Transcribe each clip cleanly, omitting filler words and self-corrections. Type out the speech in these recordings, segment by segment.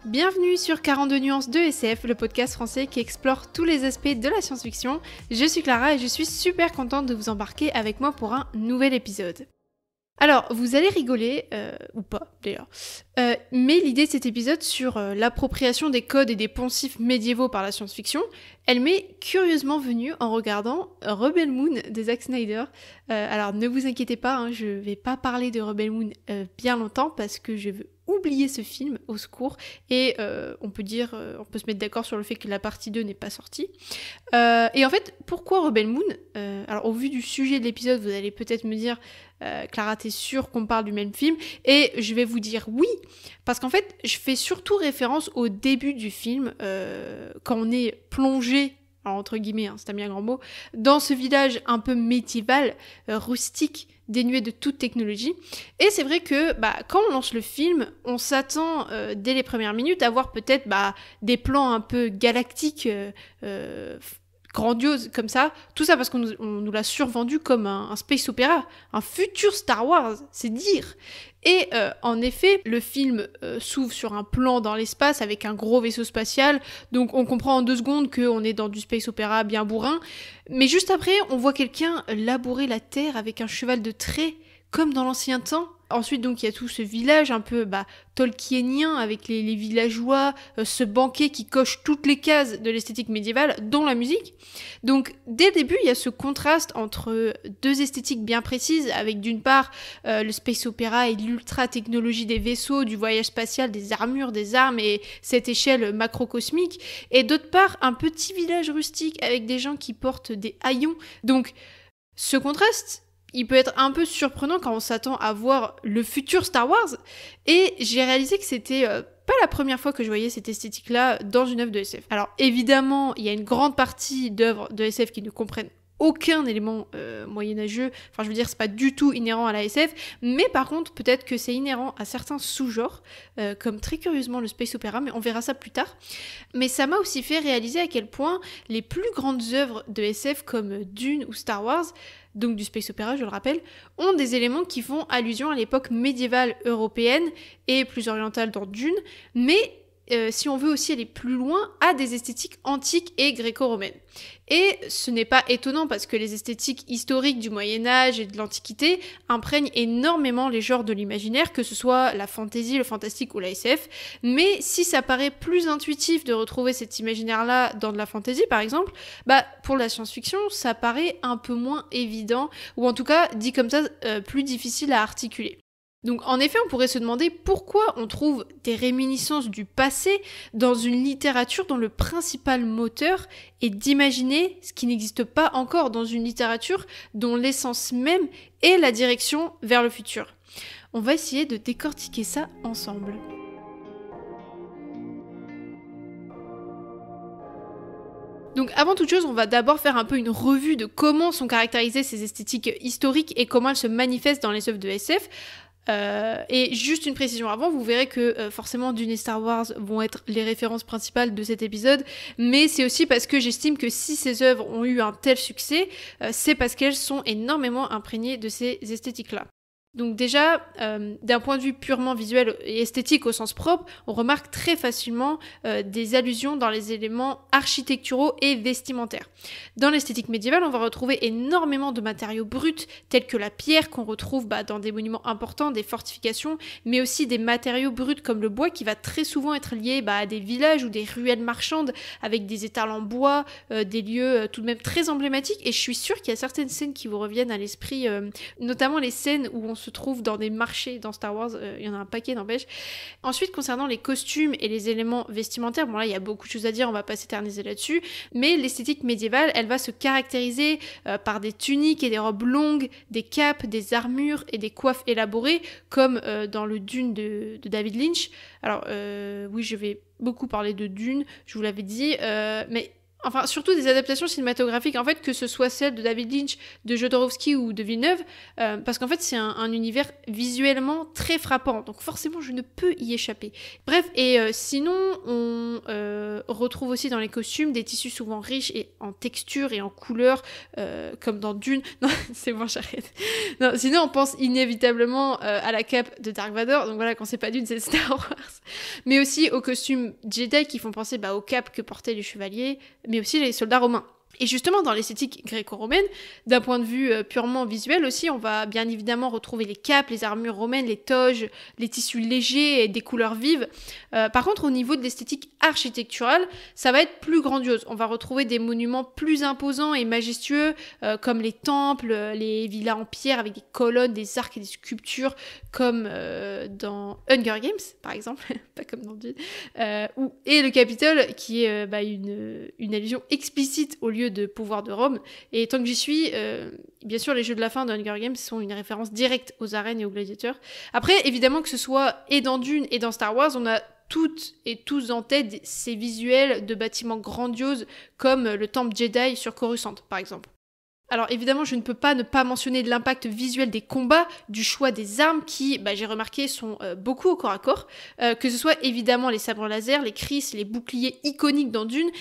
Bienvenue sur 42 nuances de SF, le podcast français qui explore tous les aspects de la science-fiction. Je suis Clara et je suis super contente de vous embarquer avec moi pour un nouvel épisode. Alors, vous allez rigoler, ou pas d'ailleurs, mais l'idée de cet épisode sur l'appropriation des codes et des poncifs médiévaux par la science-fiction, elle m'est curieusement venue en regardant Rebel Moon de Zack Snyder. Alors ne vous inquiétez pas, hein, je vais pas parler de Rebel Moon bien longtemps parce que je veux oublier ce film, au secours, et on peut se mettre d'accord sur le fait que la partie 2 n'est pas sortie. Et en fait, pourquoi Rebel Moon ? Alors au vu du sujet de l'épisode, vous allez peut-être me dire Clara, t'es sûre qu'on parle du même film ? Et je vais vous dire oui, parce qu'en fait, je fais surtout référence au début du film, quand on est plongé, alors entre guillemets, hein, c'est un bien grand mot, dans ce village un peu médiéval, rustique, dénué de toute technologie. Et c'est vrai que quand on lance le film, on s'attend dès les premières minutes à voir peut-être des plans un peu galactiques, grandiose comme ça, tout ça parce qu'on nous l'a survendu comme un space opéra, un futur Star Wars, c'est dire. Et en effet, le film s'ouvre sur un plan dans l'espace avec un gros vaisseau spatial, donc on comprend en 2 secondes qu'on est dans du space opéra bien bourrin, mais juste après, on voit quelqu'un labourer la terre avec un cheval de trait, comme dans l'ancien temps. Ensuite, donc, il y a tout ce village un peu tolkienien avec les villageois, ce banquet qui coche toutes les cases de l'esthétique médiévale, dont la musique. Donc, dès le début, il y a ce contraste entre 2 esthétiques bien précises, avec d'une part le space opéra et l'ultra-technologie des vaisseaux, du voyage spatial, des armures, des armes et cette échelle macrocosmique, et d'autre part, un petit village rustique avec des gens qui portent des haillons. Donc, ce contraste, il peut être un peu surprenant quand on s'attend à voir le futur Star Wars, et j'ai réalisé que c'était pas la première fois que je voyais cette esthétique-là dans une œuvre de SF. Alors évidemment, il y a une grande partie d'œuvres de SF qui ne comprennent aucun élément moyenâgeux, enfin je veux dire c'est pas du tout inhérent à la SF, mais par contre peut-être que c'est inhérent à certains sous-genres, comme très curieusement le space opéra, mais on verra ça plus tard. Mais ça m'a aussi fait réaliser à quel point les plus grandes œuvres de SF comme Dune ou Star Wars, donc du space opéra je le rappelle, ont des éléments qui font allusion à l'époque médiévale européenne et plus orientale dans Dune, mais si on veut aussi aller plus loin, à des esthétiques antiques et gréco-romaines. Et ce n'est pas étonnant parce que les esthétiques historiques du Moyen-Âge et de l'Antiquité imprègnent énormément les genres de l'imaginaire, que ce soit la fantasy, le fantastique ou la SF. Mais si ça paraît plus intuitif de retrouver cet imaginaire-là dans de la fantasy, par exemple, pour la science-fiction, ça paraît un peu moins évident, ou en tout cas, dit comme ça, plus difficile à articuler. Donc en effet, on pourrait se demander pourquoi on trouve des réminiscences du passé dans une littérature dont le principal moteur est d'imaginer ce qui n'existe pas encore dans une littérature dont l'essence même est la direction vers le futur. On va essayer de décortiquer ça ensemble. Donc avant toute chose, on va d'abord faire un peu une revue de comment sont caractérisées ces esthétiques historiques et comment elles se manifestent dans les œuvres de SF. Et juste une précision avant, vous verrez que forcément Dune et Star Wars vont être les références principales de cet épisode, mais c'est aussi parce que j'estime que si ces œuvres ont eu un tel succès, c'est parce qu'elles sont énormément imprégnées de ces esthétiques-là. Donc déjà, d'un point de vue purement visuel et esthétique au sens propre, on remarque très facilement des allusions dans les éléments architecturaux et vestimentaires. Dans l'esthétique médiévale, on va retrouver énormément de matériaux bruts, tels que la pierre qu'on retrouve dans des monuments importants, des fortifications, mais aussi des matériaux bruts comme le bois qui va très souvent être lié à des villages ou des ruelles marchandes avec des étals en bois, des lieux tout de même très emblématiques, et je suis sûre qu'il y a certaines scènes qui vous reviennent à l'esprit, notamment les scènes où on se trouve dans des marchés dans Star Wars, il y en a un paquet n'empêche. Ensuite, concernant les costumes et les éléments vestimentaires, bon là il y a beaucoup de choses à dire, on va pas s'éterniser là-dessus, mais l'esthétique médiévale, elle va se caractériser par des tuniques et des robes longues, des capes, des armures et des coiffes élaborées, comme dans le Dune de David Lynch. Alors oui, je vais beaucoup parler de Dune, je vous l'avais dit, mais Enfin, surtout des adaptations cinématographiques, en fait, que ce soit celle de David Lynch, de Jodorowsky ou de Villeneuve, parce qu'en fait, c'est un univers visuellement très frappant, donc forcément, je ne peux y échapper. Bref, et sinon, on retrouve aussi dans les costumes des tissus souvent riches et en texture et en couleur, comme dans Dune. Non, c'est bon, j'arrête. Non, sinon, on pense inévitablement à la cape de Dark Vador, donc voilà, quand c'est pas Dune, c'est Star Wars. Mais aussi aux costumes Jedi qui font penser aux capes que portaient les chevaliers, mais aussi les soldats romains. Et justement, dans l'esthétique gréco-romaine, d'un point de vue purement visuel aussi, on va bien évidemment retrouver les capes, les armures romaines, les toges, les tissus légers et des couleurs vives. Par contre, au niveau de l'esthétique architecturale, ça va être plus grandiose. On va retrouver des monuments plus imposants et majestueux, comme les temples, les villas en pierre avec des colonnes, des arcs et des sculptures, comme dans Hunger Games, par exemple, pas comme dans Dune, et le Capitole, qui est une allusion explicite au lieu de pouvoir de Rome. Et tant que j'y suis, bien sûr, les jeux de la fin de Hunger Games sont une référence directe aux arènes et aux gladiateurs. Après, évidemment, que ce soit et dans Dune et dans Star Wars, on a toutes et tous en tête ces visuels de bâtiments grandioses comme le temple Jedi sur Coruscant, par exemple. Alors évidemment, je ne peux pas ne pas mentionner l'impact visuel des combats, du choix des armes qui, j'ai remarqué, sont beaucoup au corps à corps, que ce soit évidemment les sabres laser, les kriss, les boucliers iconiques dans Dune,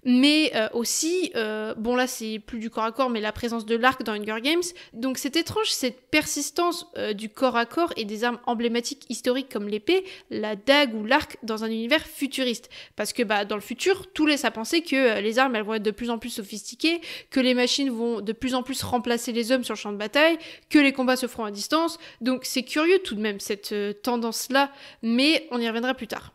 mais aussi, là c'est plus du corps à corps, mais la présence de l'arc dans Hunger Games. Donc c'est étrange cette persistance du corps à corps et des armes emblématiques historiques comme l'épée, la dague ou l'arc dans un univers futuriste. Parce que dans le futur, tout laisse à penser que les armes elles vont être de plus en plus sophistiquées, que les machines vont de plus en plus remplacer les hommes sur le champ de bataille, que les combats se feront à distance. Donc c'est curieux tout de même cette tendance-là, mais on y reviendra plus tard.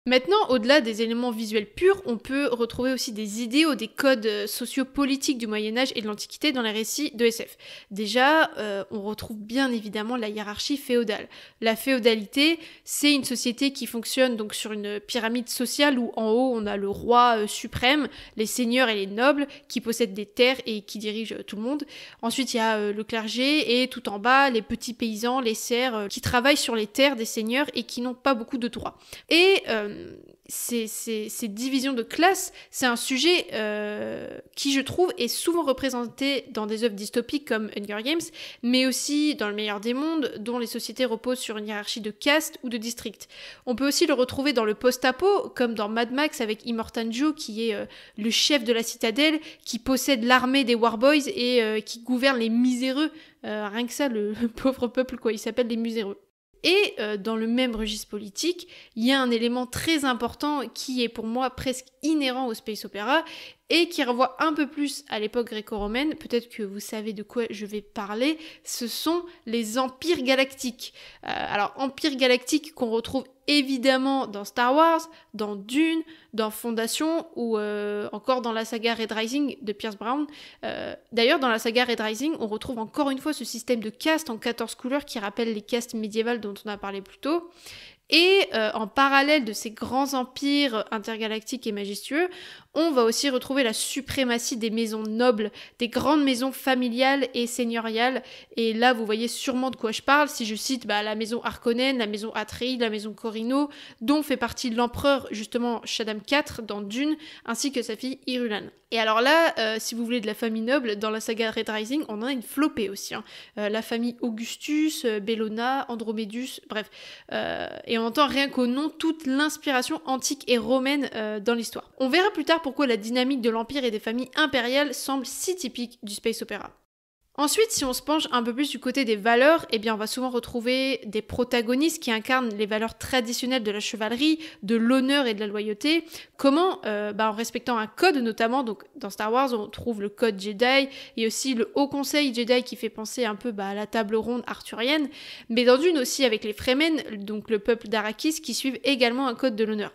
Maintenant, au-delà des éléments visuels purs, on peut retrouver aussi des idéaux, des codes sociopolitiques du Moyen-Âge et de l'Antiquité dans les récits de SF. Déjà, on retrouve bien évidemment la hiérarchie féodale. La féodalité, c'est une société qui fonctionne donc sur une pyramide sociale où en haut on a le roi suprême, les seigneurs et les nobles qui possèdent des terres et qui dirigent tout le monde. Ensuite, il y a le clergé et tout en bas, les petits paysans, les serfs qui travaillent sur les terres des seigneurs et qui n'ont pas beaucoup de droits. Et ces divisions de classes, c'est un sujet qui, je trouve, est souvent représenté dans des œuvres dystopiques comme Hunger Games, mais aussi dans Le Meilleur des Mondes, dont les sociétés reposent sur une hiérarchie de castes ou de districts. On peut aussi le retrouver dans le post-apo, comme dans Mad Max avec Immortan Joe, qui est le chef de la citadelle, qui possède l'armée des Warboys et qui gouverne les miséreux. Rien que ça, le pauvre peuple, il s'appelle les miséreux. Et dans le même registre politique, il y a un élément très important qui est pour moi presque inhérent au space opéra et qui renvoie un peu plus à l'époque gréco-romaine, peut-être que vous savez de quoi je vais parler, ce sont les empires galactiques. Alors, empires galactiques qu'on retrouve évidemment dans Star Wars, dans Dune, dans Fondation ou encore dans la saga Red Rising de Pierce Brown. D'ailleurs, dans la saga Red Rising, on retrouve encore une fois ce système de castes en 14 couleurs qui rappelle les castes médiévales dont on a parlé plus tôt. Et en parallèle de ces grands empires intergalactiques et majestueux, on va aussi retrouver la suprématie des maisons nobles, des grandes maisons familiales et seigneuriales. Et là, vous voyez sûrement de quoi je parle si je cite la maison Harkonnen, la maison Atreides, la maison Corino, dont fait partie l'empereur, justement, Shaddam IV dans Dune, ainsi que sa fille Irulan. Et alors là, si vous voulez de la famille noble, dans la saga Red Rising, on en a une flopée aussi. La famille Augustus, Bellona, Andromédus, bref. Et on entend rien qu'au nom toute l'inspiration antique et romaine dans l'histoire. On verra plus tard pourquoi la dynamique de l'Empire et des familles impériales semble si typique du space opéra. Ensuite, si on se penche un peu plus du côté des valeurs, on va souvent retrouver des protagonistes qui incarnent les valeurs traditionnelles de la chevalerie, de l'honneur et de la loyauté. Comment en respectant un code, notamment, donc dans Star Wars, on trouve le code Jedi, et aussi le Haut Conseil Jedi qui fait penser un peu à la table ronde arthurienne, mais dans Dune aussi avec les Fremen, donc le peuple d'Arrakis, qui suivent également un code de l'honneur.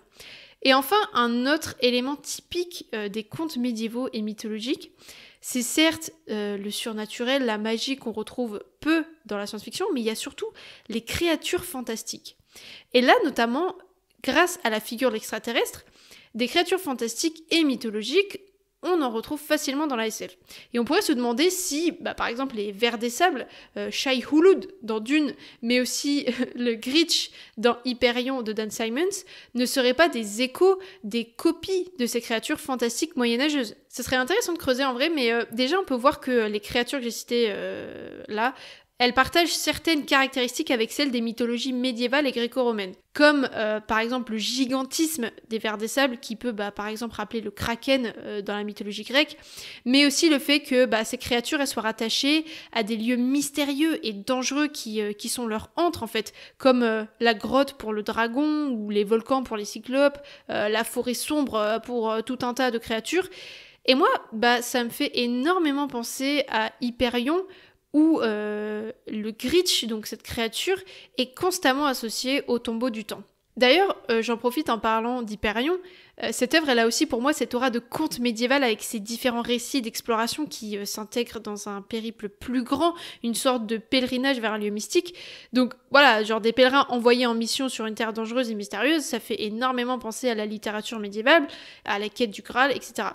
Et enfin, un autre élément typique des contes médiévaux et mythologiques, c'est certes le surnaturel, la magie qu'on retrouve peu dans la science-fiction, mais il y a surtout les créatures fantastiques. Et là, notamment, grâce à la figure de l'extraterrestre, des créatures fantastiques et mythologiques on en retrouve facilement dans la SF. Et on pourrait se demander si, par exemple, les Vers des Sables, Shai Hulud dans Dune, mais aussi le Gritch dans Hyperion de Dan Simmons, ne seraient pas des échos, des copies de ces créatures fantastiques moyenâgeuses. Ça serait intéressant de creuser en vrai, mais déjà on peut voir que les créatures que j'ai citées là, elles partagent certaines caractéristiques avec celles des mythologies médiévales et gréco-romaines. Comme par exemple le gigantisme des Vers des Sables qui peut par exemple rappeler le kraken dans la mythologie grecque, mais aussi le fait que ces créatures elles soient rattachées à des lieux mystérieux et dangereux qui sont leur antre en fait, comme la grotte pour le dragon ou les volcans pour les cyclopes, la forêt sombre pour tout un tas de créatures. Et moi, ça me fait énormément penser à Hyperion, où le Gritch, donc cette créature, est constamment associée au tombeau du temps. D'ailleurs, j'en profite en parlant d'Hyperion, cette œuvre, elle a aussi pour moi cette aura de conte médiéval avec ses différents récits d'exploration qui s'intègrent dans un périple plus grand, une sorte de pèlerinage vers un lieu mystique. Donc voilà, genre des pèlerins envoyés en mission sur une terre dangereuse et mystérieuse, ça fait énormément penser à la littérature médiévale, à la quête du Graal, etc.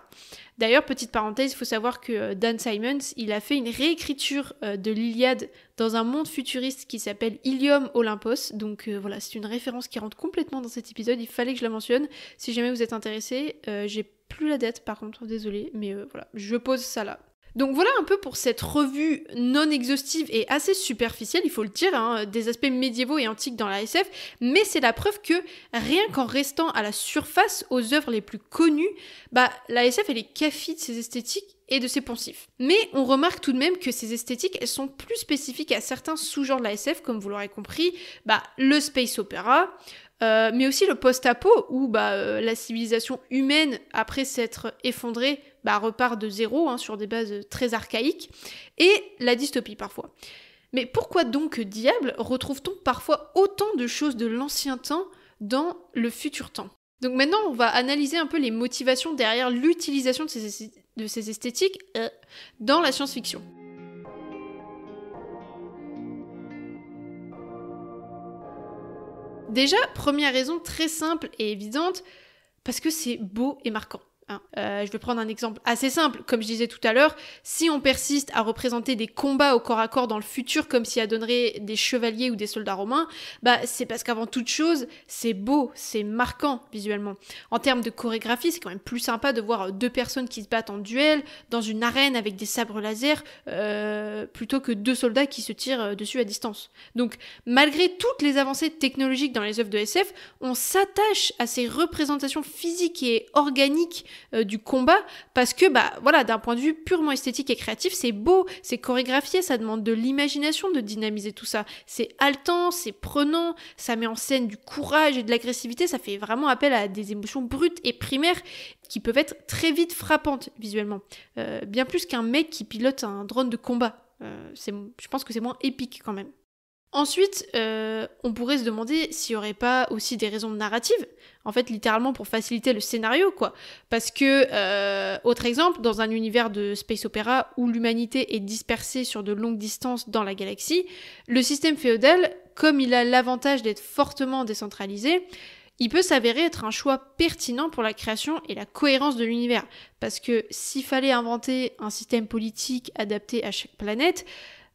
D'ailleurs, petite parenthèse, il faut savoir que Dan Simmons, il a fait une réécriture de l'Iliade dans un monde futuriste qui s'appelle Ilium Olympos. Donc voilà, c'est une référence qui rentre complètement dans cet épisode, il fallait que je la mentionne. Si jamais vous êtes intéressé, j'ai plus la date par contre, désolée, mais voilà, je pose ça là. Donc voilà un peu pour cette revue non exhaustive et assez superficielle, il faut le dire, des aspects médiévaux et antiques dans la SF, mais c'est la preuve que rien qu'en restant à la surface aux œuvres les plus connues, la SF elle est cafie de ses esthétiques et de ses poncifs. Mais on remarque tout de même que ces esthétiques, elles sont plus spécifiques à certains sous-genres de la SF, comme vous l'aurez compris, le space opera, mais aussi le post-apo, où la civilisation humaine, après s'être effondrée, repart de zéro, sur des bases très archaïques, et la dystopie parfois. Mais pourquoi donc, diable, retrouve-t-on parfois autant de choses de l'ancien temps dans le futur temps ? Donc maintenant, on va analyser un peu les motivations derrière l'utilisation de ces esthétiques dans la science-fiction. Déjà, première raison très simple et évidente, parce que c'est beau et marquant. Je vais prendre un exemple assez simple. Comme je disais tout à l'heure, si on persiste à représenter des combats au corps à corps dans le futur comme si adonnerait des chevaliers ou des soldats romains, c'est parce qu'avant toute chose, c'est beau, c'est marquant visuellement. En termes de chorégraphie, c'est quand même plus sympa de voir deux personnes qui se battent en duel dans une arène avec des sabres laser plutôt que deux soldats qui se tirent dessus à distance. Donc, malgré toutes les avancées technologiques dans les œuvres de SF, on s'attache à ces représentations physiques et organiques du combat parce que d'un point de vue purement esthétique et créatif, c'est beau, c'est chorégraphié, ça demande de l'imagination de dynamiser tout ça. C'est haletant, c'est prenant, ça met en scène du courage et de l'agressivité, ça fait vraiment appel à des émotions brutes et primaires qui peuvent être très vite frappantes visuellement. Bien plus qu'un mec qui pilote un drone de combat. Je pense que c'est moins épique quand même. Ensuite, on pourrait se demander s'il n'y aurait pas aussi des raisons narratives, en fait littéralement pour faciliter le scénario, quoi. Parce que, autre exemple, dans un univers de space opéra où l'humanité est dispersée sur de longues distances dans la galaxie, le système féodal, comme il a l'avantage d'être fortement décentralisé, il peut s'avérer être un choix pertinent pour la création et la cohérence de l'univers. Parce que s'il fallait inventer un système politique adapté à chaque planète,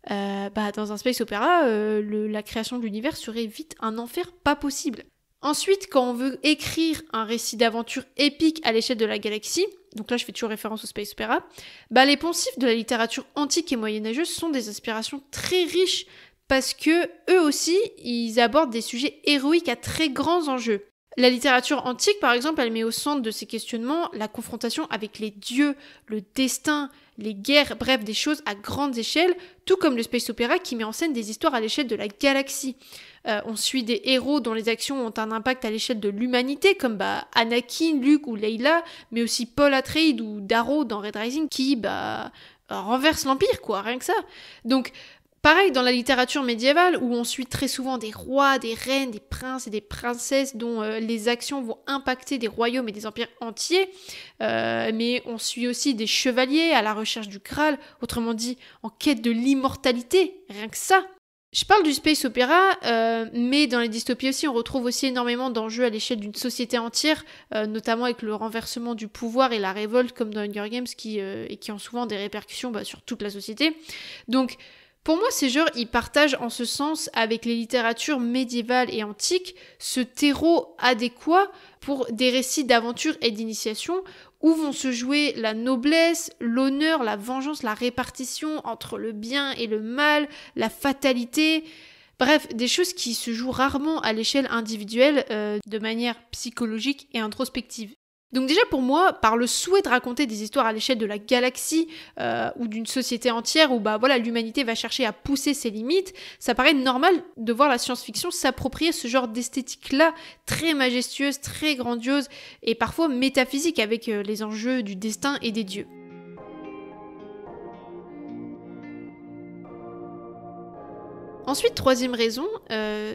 dans un space opéra, la création de l'univers serait vite un enfer pas possible. Ensuite, quand on veut écrire un récit d'aventure épique à l'échelle de la galaxie, donc là je fais toujours référence au space opéra, les poncifs de la littérature antique et moyenâgeuse sont des inspirations très riches parce que eux aussi, ils abordent des sujets héroïques à très grands enjeux. La littérature antique, par exemple, elle met au centre de ces questionnements la confrontation avec les dieux, le destin, les guerres, bref, des choses à grande échelle, tout comme le space opéra qui met en scène des histoires à l'échelle de la galaxie. On suit des héros dont les actions ont un impact à l'échelle de l'humanité, comme Anakin, Luke ou Leila, mais aussi Paul Atreides ou Darrow dans Red Rising qui renverse l'Empire, quoi, rien que ça. Donc, pareil dans la littérature médiévale où on suit très souvent des rois, des reines, des princes et des princesses dont les actions vont impacter des royaumes et des empires entiers, mais on suit aussi des chevaliers à la recherche du Graal, autrement dit en quête de l'immortalité, rien que ça. Je parle du space opéra, mais dans les dystopies aussi, on retrouve aussi énormément d'enjeux à l'échelle d'une société entière, notamment avec le renversement du pouvoir et la révolte, comme dans Hunger Games, et qui ont souvent des répercussions sur toute la société. Donc, pour moi, ces genres, ils partagent en ce sens, avec les littératures médiévales et antiques, ce terreau adéquat pour des récits d'aventure et d'initiation, où vont se jouer la noblesse, l'honneur, la vengeance, la répartition entre le bien et le mal, la fatalité. Bref, des choses qui se jouent rarement à l'échelle individuelle, de manière psychologique et introspective. Donc déjà pour moi, par le souhait de raconter des histoires à l'échelle de la galaxie ou d'une société entière où l'humanité va chercher à pousser ses limites, ça paraît normal de voir la science-fiction s'approprier ce genre d'esthétique-là, très majestueuse, très grandiose et parfois métaphysique avec les enjeux du destin et des dieux. Ensuite, troisième raison,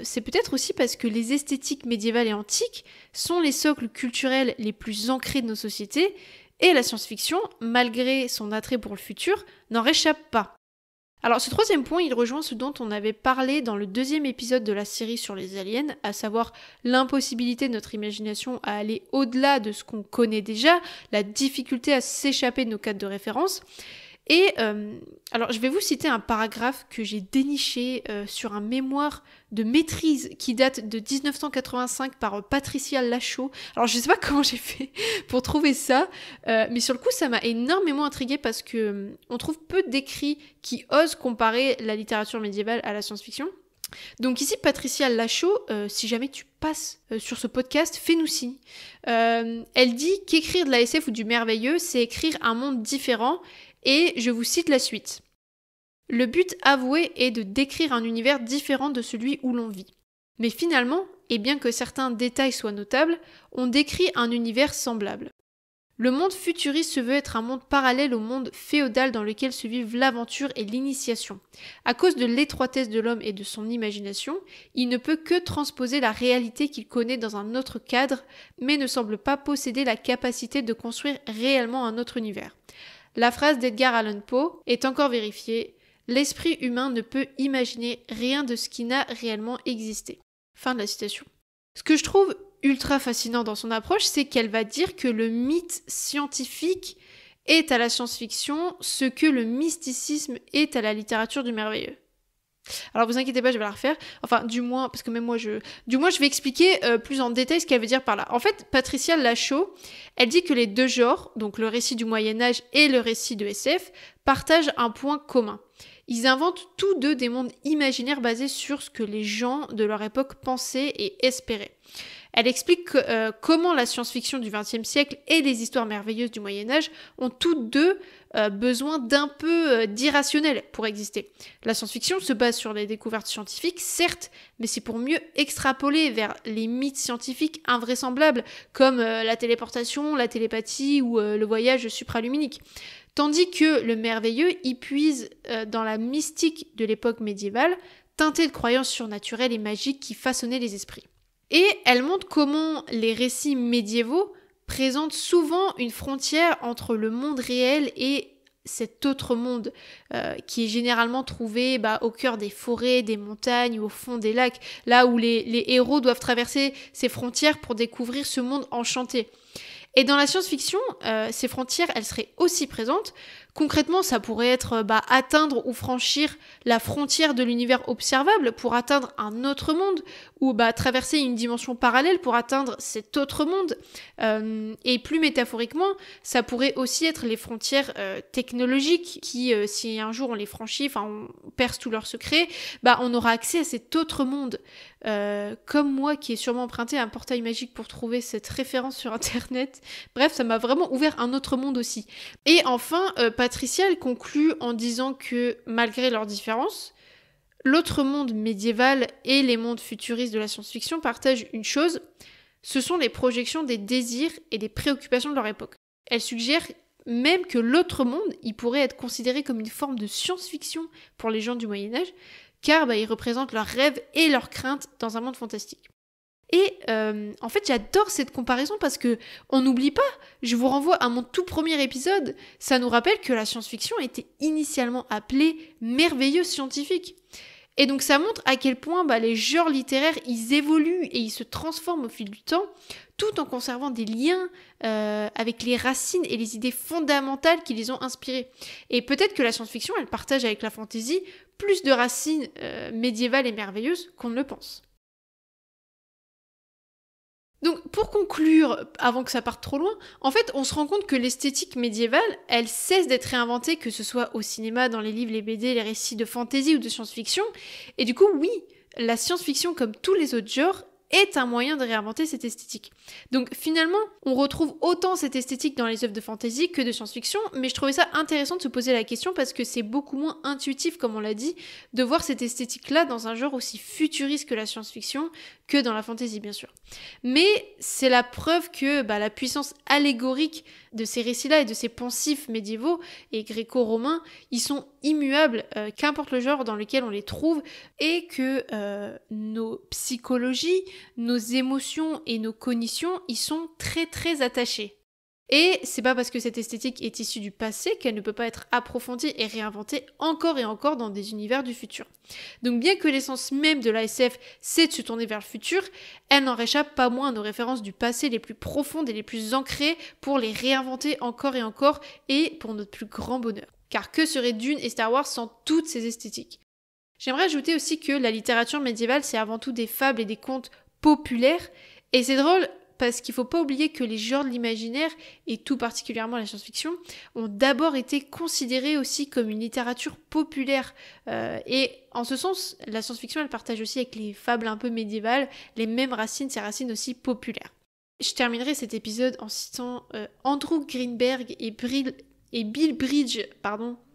c'est peut-être aussi parce que les esthétiques médiévales et antiques sont les socles culturels les plus ancrés de nos sociétés, et la science-fiction, malgré son attrait pour le futur, n'en réchappe pas. Alors ce troisième point, il rejoint ce dont on avait parlé dans le 2e épisode de la série sur les aliens, à savoir l'impossibilité de notre imagination à aller au-delà de ce qu'on connaît déjà, la difficulté à s'échapper de nos cadres de référence. Et alors je vais vous citer un paragraphe que j'ai déniché sur un mémoire de maîtrise qui date de 1985 par Patricia Lachaud. Alors je sais pas comment j'ai fait pour trouver ça, mais sur le coup ça m'a énormément intriguée parce que on trouve peu d'écrits qui osent comparer la littérature médiévale à la science-fiction. Donc ici Patricia Lachaud, si jamais tu passes sur ce podcast, fais-nous signe. Elle dit qu'écrire de la SF ou du merveilleux, c'est écrire un monde différent. Et je vous cite la suite. Le but avoué est de décrire un univers différent de celui où l'on vit. Mais finalement, et bien que certains détails soient notables, on décrit un univers semblable. Le monde futuriste se veut être un monde parallèle au monde féodal dans lequel se vivent l'aventure et l'initiation. À cause de l'étroitesse de l'homme et de son imagination, il ne peut que transposer la réalité qu'il connaît dans un autre cadre, mais ne semble pas posséder la capacité de construire réellement un autre univers. La phrase d'Edgar Allan Poe est encore vérifiée. L'esprit humain ne peut imaginer rien de ce qui n'a réellement existé. Fin de la citation. Ce que je trouve ultra fascinant dans son approche, c'est qu'elle va dire que le mythe scientifique est à la science-fiction ce que le mysticisme est à la littérature du merveilleux. Alors vous inquiétez pas, je vais la refaire. Enfin, du moins, parce que même moi, je vais expliquer plus en détail ce qu'elle veut dire par là. En fait, Patricia Lachaud, elle dit que les deux genres, donc le récit du Moyen-Âge et le récit de SF, partagent un point commun. Ils inventent tous deux des mondes imaginaires basés sur ce que les gens de leur époque pensaient et espéraient. Elle explique comment la science-fiction du XXe siècle et les histoires merveilleuses du Moyen-Âge ont toutes deux besoin d'un peu d'irrationnel pour exister. La science-fiction se base sur les découvertes scientifiques, certes, mais c'est pour mieux extrapoler vers les mythes scientifiques invraisemblables, comme la téléportation, la télépathie ou le voyage supraluminique. Tandis que le merveilleux y puise dans la mystique de l'époque médiévale, teintée de croyances surnaturelles et magiques qui façonnaient les esprits. Et elle montre comment les récits médiévaux présentent souvent une frontière entre le monde réel et cet autre monde qui est généralement trouvé au cœur des forêts, des montagnes ou au fond des lacs, là où les héros doivent traverser ces frontières pour découvrir ce monde enchanté. Et dans la science-fiction, ces frontières, elles seraient aussi présentes. Concrètement, ça pourrait être atteindre ou franchir la frontière de l'univers observable pour atteindre un autre monde, ou traverser une dimension parallèle pour atteindre cet autre monde. Et plus métaphoriquement, ça pourrait aussi être les frontières technologiques qui, si un jour on les franchit, on perce tous leurs secrets, on aura accès à cet autre monde. Comme moi qui ai sûrement emprunté un portail magique pour trouver cette référence sur internet. Bref, ça m'a vraiment ouvert un autre monde aussi. Et enfin, Patricia, elle conclut en disant que malgré leurs différences, l'autre monde médiéval et les mondes futuristes de la science-fiction partagent une chose, ce sont les projections des désirs et des préoccupations de leur époque. Elle suggère même que l'autre monde, il pourrait être considéré comme une forme de science-fiction pour les gens du Moyen-Âge, car ils représentent leurs rêves et leurs craintes dans un monde fantastique. Et en fait, j'adore cette comparaison parce que on n'oublie pas, je vous renvoie à mon tout premier épisode, ça nous rappelle que la science-fiction était initialement appelée merveilleuse scientifique. Et donc ça montre à quel point les genres littéraires, ils évoluent et ils se transforment au fil du temps, tout en conservant des liens avec les racines et les idées fondamentales qui les ont inspirés. Et peut-être que la science-fiction, elle partage avec la fantasy plus de racines médiévales et merveilleuses qu'on ne le pense. Donc pour conclure, avant que ça parte trop loin, en fait on se rend compte que l'esthétique médiévale, elle cesse d'être réinventée, que ce soit au cinéma, dans les livres, les BD, les récits de fantasy ou de science-fiction. Et du coup oui, la science-fiction comme tous les autres genres est un moyen de réinventer cette esthétique. Donc finalement, on retrouve autant cette esthétique dans les œuvres de fantasy que de science-fiction, mais je trouvais ça intéressant de se poser la question parce que c'est beaucoup moins intuitif, comme on l'a dit, de voir cette esthétique-là dans un genre aussi futuriste que la science-fiction, que dans la fantasy bien sûr. Mais c'est la preuve que la puissance allégorique de ces récits-là et de ces poncifs médiévaux et gréco-romains, ils sont immuables, qu'importe le genre dans lequel on les trouve, et que nos psychologies, nos émotions et nos cognitions y sont très très attachées. Et c'est pas parce que cette esthétique est issue du passé qu'elle ne peut pas être approfondie et réinventée encore et encore dans des univers du futur. Donc bien que l'essence même de la SF c'est de se tourner vers le futur, elle n'en réchappe pas moins à nos références du passé les plus profondes et les plus ancrées pour les réinventer encore et pour notre plus grand bonheur. Car que serait Dune et Star Wars sans toutes ces esthétiques ? J'aimerais ajouter aussi que la littérature médiévale c'est avant tout des fables et des contes populaires, et c'est drôle parce qu'il faut pas oublier que les genres de l'imaginaire, et tout particulièrement la science-fiction, ont d'abord été considérés aussi comme une littérature populaire. Et en ce sens, la science-fiction, elle partage aussi avec les fables un peu médiévales les mêmes racines, ces racines aussi populaires. Je terminerai cet épisode en citant Andrew Greenberg et Bill Bridge,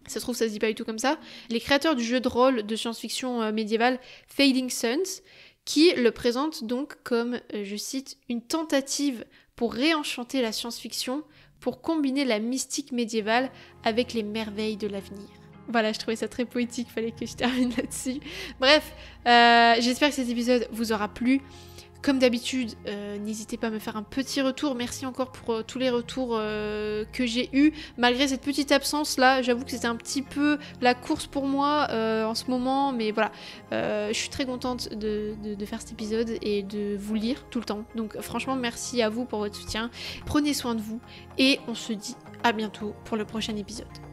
ça se trouve ça se dit pas du tout comme ça, les créateurs du jeu de rôle de science-fiction médiévale Fading Suns, qui le présente donc comme, je cite, une tentative pour réenchanter la science-fiction, pour combiner la mystique médiévale avec les merveilles de l'avenir. Voilà, je trouvais ça très poétique, fallait que je termine là-dessus. Bref, j'espère que cet épisode vous aura plu. Comme d'habitude, n'hésitez pas à me faire un petit retour. Merci encore pour tous les retours que j'ai eus. Malgré cette petite absence là, j'avoue que c'était un petit peu la course pour moi en ce moment. Mais voilà, je suis très contente de faire cet épisode et de vous lire tout le temps. Donc franchement, merci à vous pour votre soutien. Prenez soin de vous et on se dit à bientôt pour le prochain épisode.